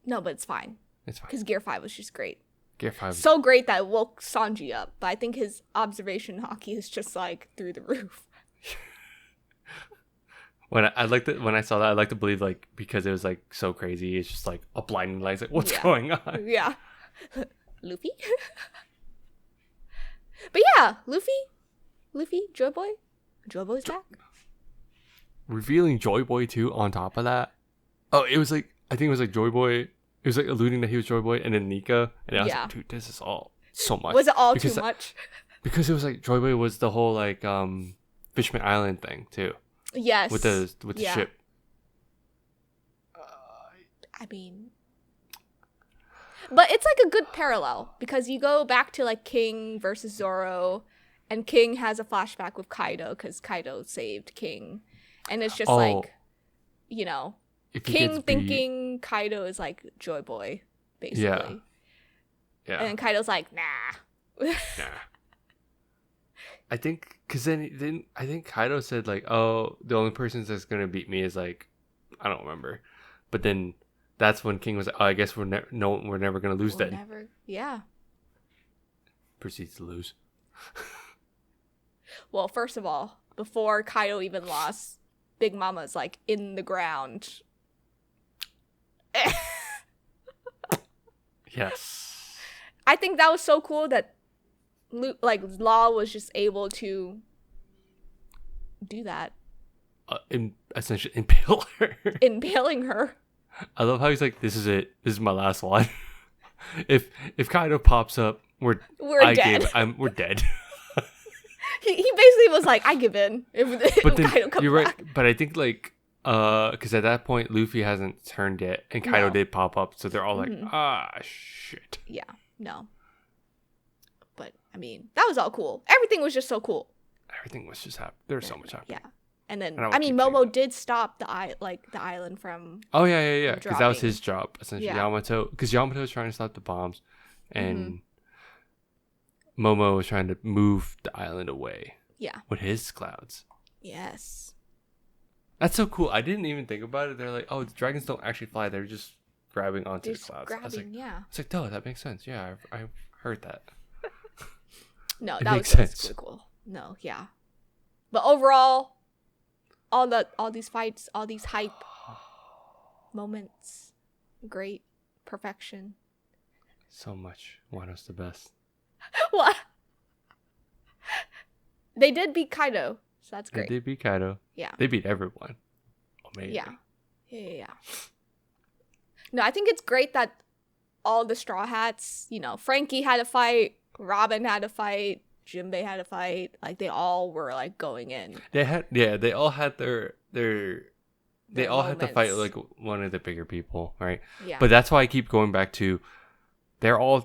No, but it's fine. It's fine. Because Gear 5 was just great. Gear 5. So great that it woke Sanji up. But I think his observation hockey is just, like, through the roof. When I saw that, I like to believe, like, because it was, like, so crazy, it's just, like, a blinding light. It's like, what's going on? Yeah. Luffy? But yeah, Luffy, Joy Boy. Joy Boy's back. Revealing Joy Boy too on top of that. Oh, it was like, I think it was like Joy Boy. It was like alluding that he was Joy Boy and then Nika. And I was like, dude, this is all so much. Was it all too much? Because it was like Joy Boy was the whole like Fishman Island thing too. Yes. With the ship. I mean, but it's like a good parallel because you go back to like King versus Zoro, and King has a flashback with Kaido because Kaido saved King, and it's just like, you know, King thinking Kaido is like Joy Boy, basically. Yeah. And then Kaido's like, nah. I think because then I think Kaido said like, oh, the only person that's gonna beat me is like, I don't remember, but then. That's when King was like, oh, I guess we're never going to lose then. Never. Yeah. Proceeds to lose. Well, first of all, before Kaido even lost, Big Mama's like in the ground. Yes. I think that was so cool that Law was just able to do that. Essentially impale her. Impaling her. I love how he's like, this is it. This is my last one. if Kaido pops up, we're dead. We're dead. He basically was like, I give in. If Then, Kaido comes you're back. right. But I think like because at that point Luffy hasn't turned yet, and Kaido No. did pop up, so they're all like, shit. Yeah, no. But I mean, that was all cool. Everything was just so cool. Everything was just happy. There was so much happening. Yeah. And then I I mean, keep saying Momo did stop the island from. Oh yeah. Because that was dropping. his job essentially. Yeah. Yamato, because Yamato was trying to stop the bombs, and Momo was trying to move the island away. Yeah. With his clouds. Yes. That's so cool. I didn't even think about it. They're like, oh, the dragons don't actually fly. They're just grabbing onto Just the clouds. grabbing, yeah. It's like, no, that makes sense. Yeah, I've heard that. No, It that makes was sense. really cool. No, yeah. But overall, all these fights, all these hype moments, great perfection. So much. Wano's the best. What? They did beat Kaido, so that's great. They did beat Kaido. Yeah. They beat everyone. Amazing. Yeah. No, I think it's great that all the Straw Hats, Frankie had a fight, Robin had a fight, Jinbei had a fight. Like, they all were, like, going in. They all had they all had to fight, moments. like, one of the bigger people, right? Yeah. But that's why I keep going back to,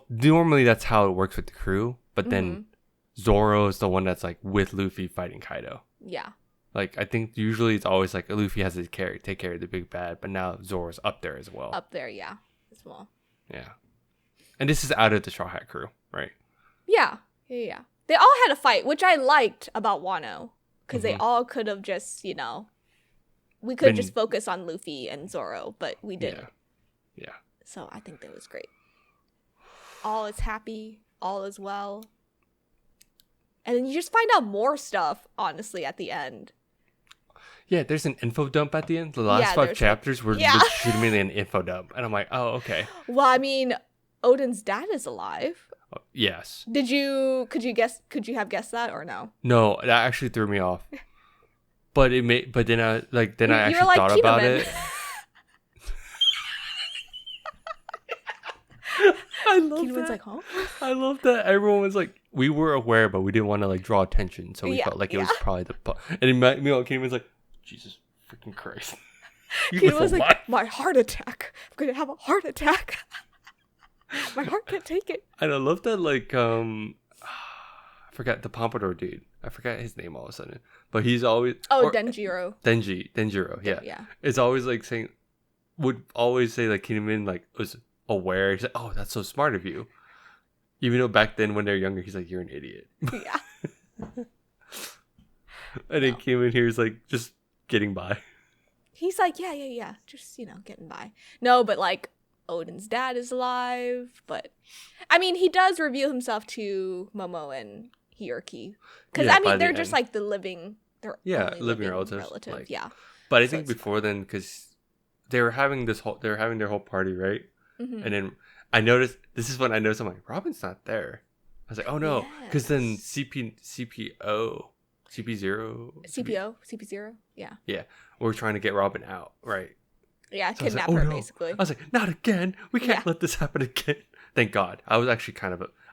normally that's how it works with the crew, but then Zoro is the one that's, like, with Luffy fighting Kaido. Yeah. Like, I think usually it's always like Luffy has to take care of the big bad, but now Zoro's up there as well. Up there, yeah. As well. Yeah. And this is out of the Straw Hat crew, right? Yeah. They all had a fight, which I liked about Wano. Because they all could have just, we could just focus on Luffy and Zoro, but we didn't. Yeah. So I think that was great. All is happy. All is well. And then you just find out more stuff, honestly, at the end. Yeah, there's an info dump at the end. The last 5 chapters were legitimately an info dump. And I'm like, oh, okay. Well, I mean, Odin's dad is alive. Oh, yes. Could you have guessed that or no? No, that actually threw me off. But then I actually like, thought about it. I love Kinnaman's that. like, huh? I love that everyone was like, we were aware, but we didn't want to like draw attention, so we felt like it was probably and meanwhile, Kinnaman's like, Jesus freaking Christ. Kinnaman's like, my heart attack. I'm gonna have a heart attack. My heart can't take it. And I love that, like, I forgot the pompadour dude. I forgot his name all of a sudden, but he's always Denjiro. Denjiro, yeah. Yeah. It's always like would always say like Kinnaman like was aware. He's like, oh, that's so smart of you. Even though back then when they're younger, he's like, you're an idiot. Yeah. And then Kinnaman here is like just getting by. He's like, yeah. Just, getting by. No, but like, Odin's dad is alive. But, I mean, he does reveal himself to Momo and Hiyuki. Because, I mean, they're just like the living... They're living relatives. Like, yeah. But I think before then, because they were having their whole party, right? Mm-hmm. And then I noticed, this is when I noticed, I'm like, Robin's not there. I was like, oh no. Because then CP0, yeah. Yeah. We're trying to get Robin out, right? Yeah, So kidnap like, her, no. basically. I was like, not again. We can't let this happen again. Thank God. I was actually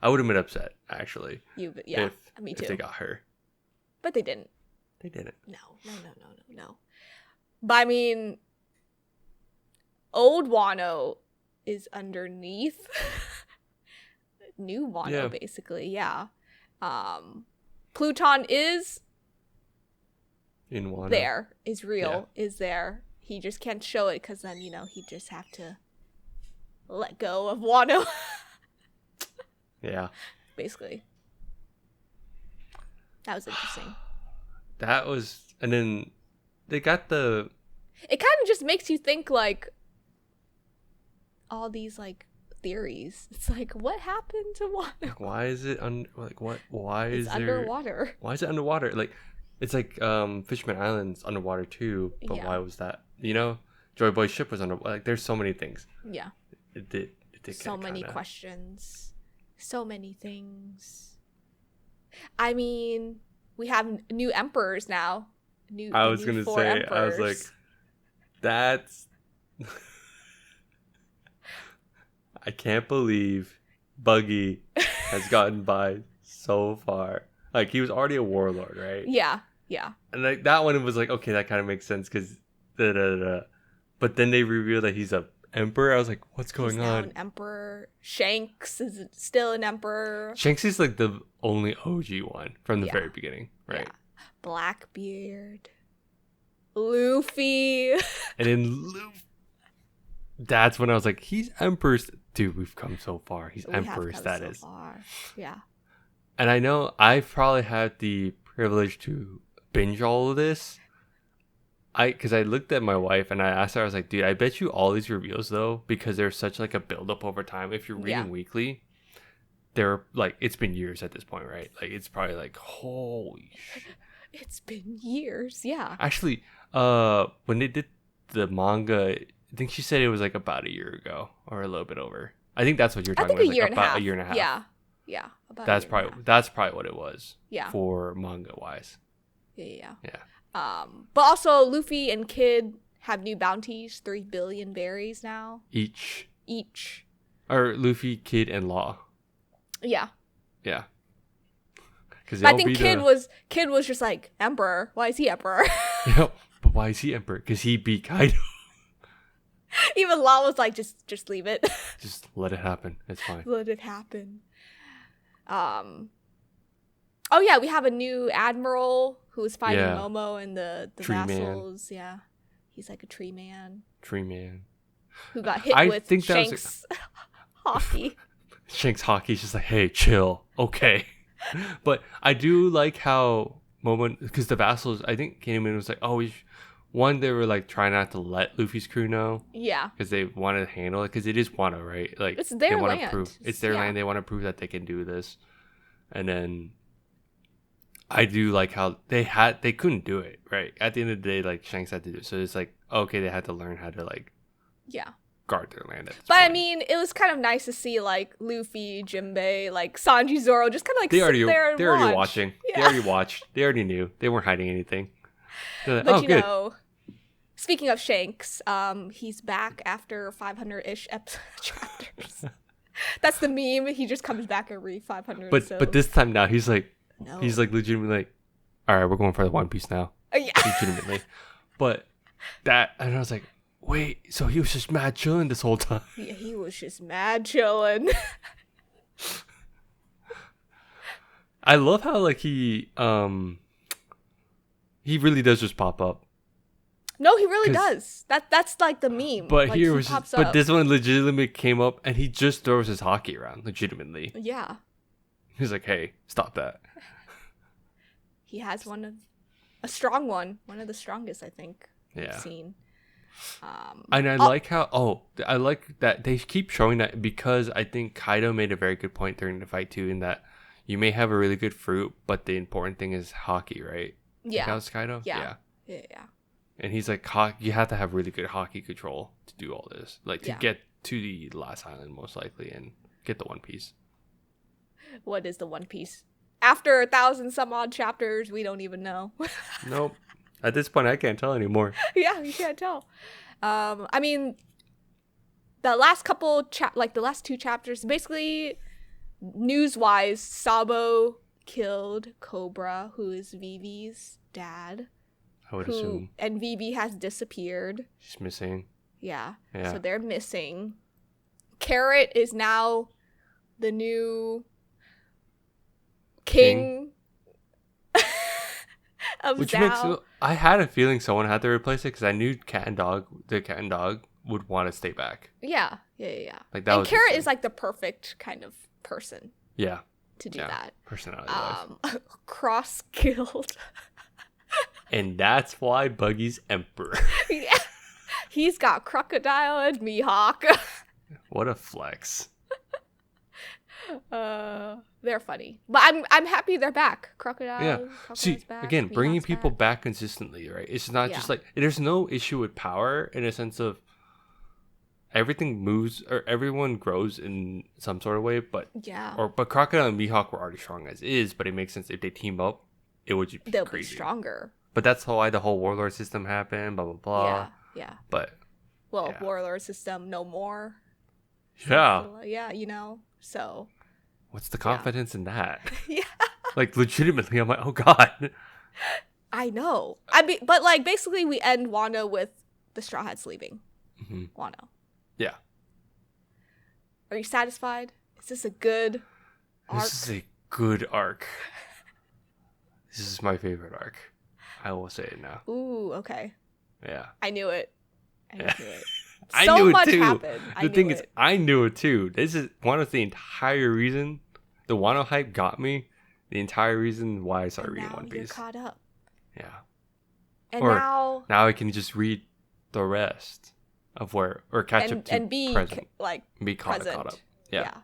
I would have been upset, actually. Me too. If they got her. But they didn't. They didn't. No. But I mean, old Wano is underneath new Wano, basically. Yeah. Pluton is in Wano. there. Is real. Yeah. Is there. He just can't show it because then, he'd just have to let go of Wano. Yeah. Basically. That was interesting. That was, and then they got the... It kind of just makes you think, like, all these, like, theories. It's like, what happened to Wano? Like, why is it, why is it underwater? Why is it underwater? Like, It's like Fishman Island's underwater too, but Yeah. why was that? You know, Joy Boy's ship was under. Like, there's so many things. Yeah. It did. So many questions. So many things. I mean, we have new emperors now. I was gonna say. Emperors. I was like, that's. I can't believe Buggy has gotten by so far. Like, he was already a warlord, right? Yeah. Yeah. And like that one, it was like, okay, that kind of makes sense because, but then they reveal that he's a emperor. I was like, what's going He's now on? an emperor. Shanks is still an emperor. Shanks is like the only OG one from the very beginning, right? Yeah. Blackbeard. Luffy. And then that's when I was like, he's emperor. Dude, we've come so far. He's emperor status. So far. Yeah. And I know I've probably had the privilege to binge all of this. Because I looked at my wife and I asked her, I was like, dude, I bet you all these reveals though, because there's such like a buildup over time. If you're reading weekly, they're like, it's been years at this point, right? Like, it's probably like, holy shit. It's been years, yeah. Actually, when they did the manga, I think she said it was like about a year ago or a little bit over. I think that's what you're talking about. A year and a year and a half. Yeah. Yeah. That's probably what it was. Yeah. For manga wise. Yeah. Yeah. But also Luffy and Kid have new bounties, 3 billion berries now. Each. Or Luffy, Kid, and Law. Yeah. Yeah. I think Kid was just like, Emperor. Why is he Emperor? Yeah, but why is he Emperor? Because he beat Kaido. Even Law was like, just leave it. Just let it happen. It's fine. Let it happen. Oh yeah, we have a new admiral who is fighting Momo and the vassals. Man. Yeah, he's like a tree man. Who got hit with Shanks' hockey. Shanks' hockey is just like, hey, chill, okay. But I do like how Momo, because the vassals, I think came in and was like, oh, they were like trying not to let Luffy's crew know. Yeah. Because they wanted to handle it, because it is Wano, right? Like, it's their land. It's their land. They want to prove that they can do this. And then I do like how they couldn't do it, right? At the end of the day, like, Shanks had to do it. So it's like, okay, they had to learn how to like guard their land. But I mean, it was kind of nice to see like Luffy, Jinbei, like Sanji, Zoro just kind of like sit there and they're already watching. Yeah. They already watched. They already knew. They weren't hiding anything. Like, but you know, speaking of Shanks, he's back after 500-ish chapters. That's the meme. He just comes back every 500. But this time now, he's like legitimately like, all right, we're going for the One Piece now. Yeah. Legitimately. But and I was like, wait, so he was just mad chilling this whole time. Yeah, he was just mad chilling. I love how like he really does just pop up. No, he really does. That's like the meme. But like, here was but this one legitimately came up and he just throws his hockey around legitimately. Yeah. He's like, "Hey, stop that." He has a strong one, one of the strongest I think I've seen. And I like I like that they keep showing that, because I think Kaido made a very good point during the fight too, in that you may have a really good fruit, but the important thing is hockey, right? Yeah. That was Kaido? Yeah. And he's like, you have to have really good hockey control to do all this. Like, to get to the last island, most likely, and get the One Piece. What is the One Piece? After 1,000 some odd chapters, we don't even know. Nope. At this point, I can't tell anymore. Yeah, you can't tell. I mean, the last couple, the last 2 chapters, basically, news-wise, Sabo killed Cobra, who is Vivi's dad. I would assume. And Vivi has disappeared. She's missing. Yeah. So they're missing. Carrot is now the new king. Of Which Zhao. makes I had a feeling someone had to replace it, because I knew the cat and dog would want to stay back. Yeah. Like that. And Carrot is like the perfect kind of person. Yeah. To do that. Personality-wise. Cross killed. And that's why Buggy's emperor. Yeah. He's got Crocodile and Mihawk. What a flex. They're funny. But I'm happy they're back. Crocodile's See, back. again, bringing Peacock's people back. back consistently, right? It's not just like there's no issue with power in a sense of everything moves or everyone grows in some sort of way, but but Crocodile and Mihawk were already strong as is, but it makes sense if they team up, it would just be They'll crazy. be stronger. But that's why the whole warlord system happened, blah blah blah. Yeah. But warlord system no more. Yeah. Yeah, So what's the confidence in that? Yeah. Like legitimately, I'm like, oh god. I know. I mean, but like basically, we end Wano with the Straw Hats leaving. Mm-hmm. Wano. Yeah. Are you satisfied? Is this a good arc? This is a good arc. This is my favorite arc. I will say it now. Ooh, okay. Yeah. I knew it. I knew it. I So knew it much too. happened. The thing is, I knew it too. This is one of the entire reason the Wano hype got me. The entire reason why I started reading One Piece. You're caught up. Yeah. And or now I can just read the rest of where or catch up to and be present. be caught present. up. Yeah.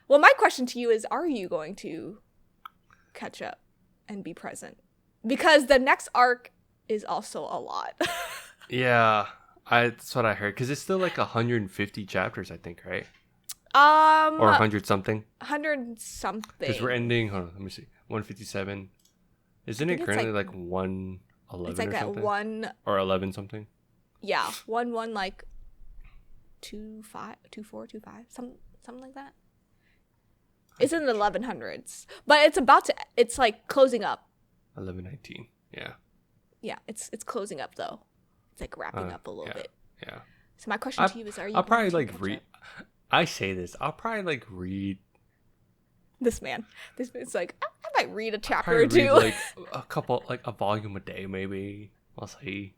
Well, my question to you is: are you going to catch up and be present? Because the next arc is also a lot. Yeah. That's what I heard. Because it's still like 150 chapters, I think, right? Or 100 something. 100 something. Because we're ending. Hold on, let me see. 157. Isn't it currently like 111 it's like or at something? 1 or 11 something. Yeah, 1 like 25, 24, 25, something like that. It's in the 1100s, but it's like closing up. 1119. Yeah. Yeah, it's closing up though. It's like wrapping up a little bit. Yeah. So my question to you is: are you? I'll probably going to like read. I say this. I'll probably like read. This man's like, I might read a chapter Probably or two. read like a couple, like a volume a day, maybe. We'll see.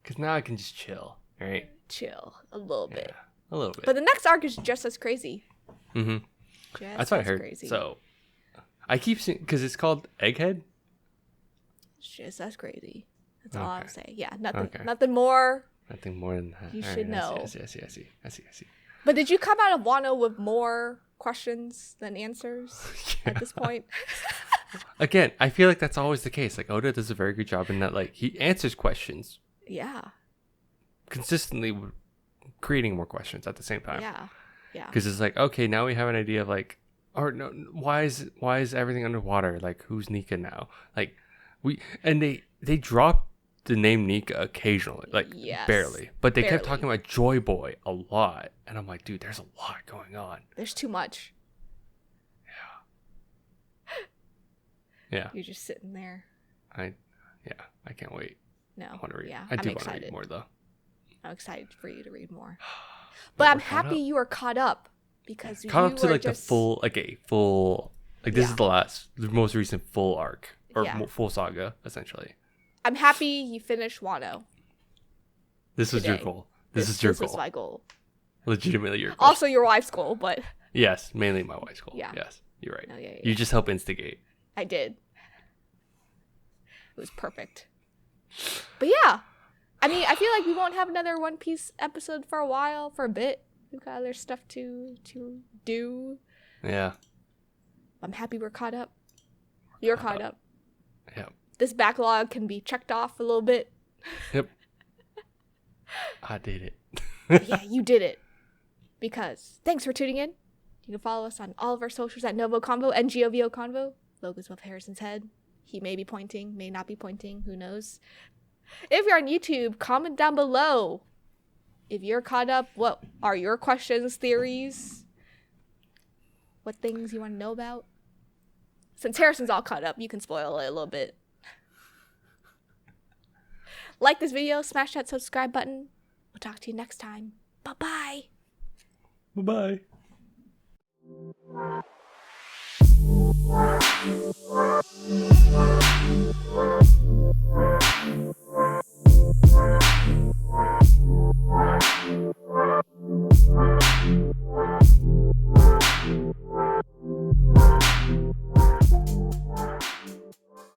Because now I can just chill, right? Chill a little bit. A little bit. But the next arc is just as crazy. Mm-hmm. That's what I heard. Crazy. So I keep seeing because it's called Egghead. It's just as crazy. That's all I'll say. Yeah, nothing more. Nothing more than that. You should know. I see. But did you come out of Wano with more questions than answers at this point? Again, I feel like that's always the case. Like Oda does a very good job in that. Like he answers questions. Yeah. Consistently creating more questions at the same time. Yeah. Because it's like, okay, now we have an idea of like, or no, why is everything underwater? Like, who's Nika now? Like, they drop the name Nika occasionally, like barely, but they kept talking about Joy Boy a lot, and I'm like, dude, there's a lot going on. There's too much. Yeah. You're just sitting there. I can't wait. No. I want to read. Yeah, I do I'm want to excited. read more though. I'm excited for you to read more. But I'm happy you are caught up because caught up to like just... the full, like a full, like this is the most recent full arc or full saga essentially. I'm happy you finished Wano. This was your goal. This was my goal. Legitimately your goal. Also your wife's goal, but... Yes, mainly my wife's goal. Yeah. Yes, you're right. No, yeah. You just help instigate. I did. It was perfect. But yeah. I mean, I feel like we won't have another One Piece episode for a bit. We've got other stuff to do. Yeah. I'm happy we're caught up. You're caught up. Yep. This backlog can be checked off a little bit. Yep. I did it. Yeah, you did it. Because thanks for tuning in. You can follow us on all of our socials at NgoVo Convo, NgoVo Convo. Logo's above Harrison's head. He may be pointing, may not be pointing, who knows. If you're on YouTube, comment down below. If you're caught up, what are your questions, theories? What things you want to know about? Since Harrison's all caught up, you can spoil it a little bit. Like this video, smash that subscribe button. We'll talk to you next time. Bye-bye. Bye-bye.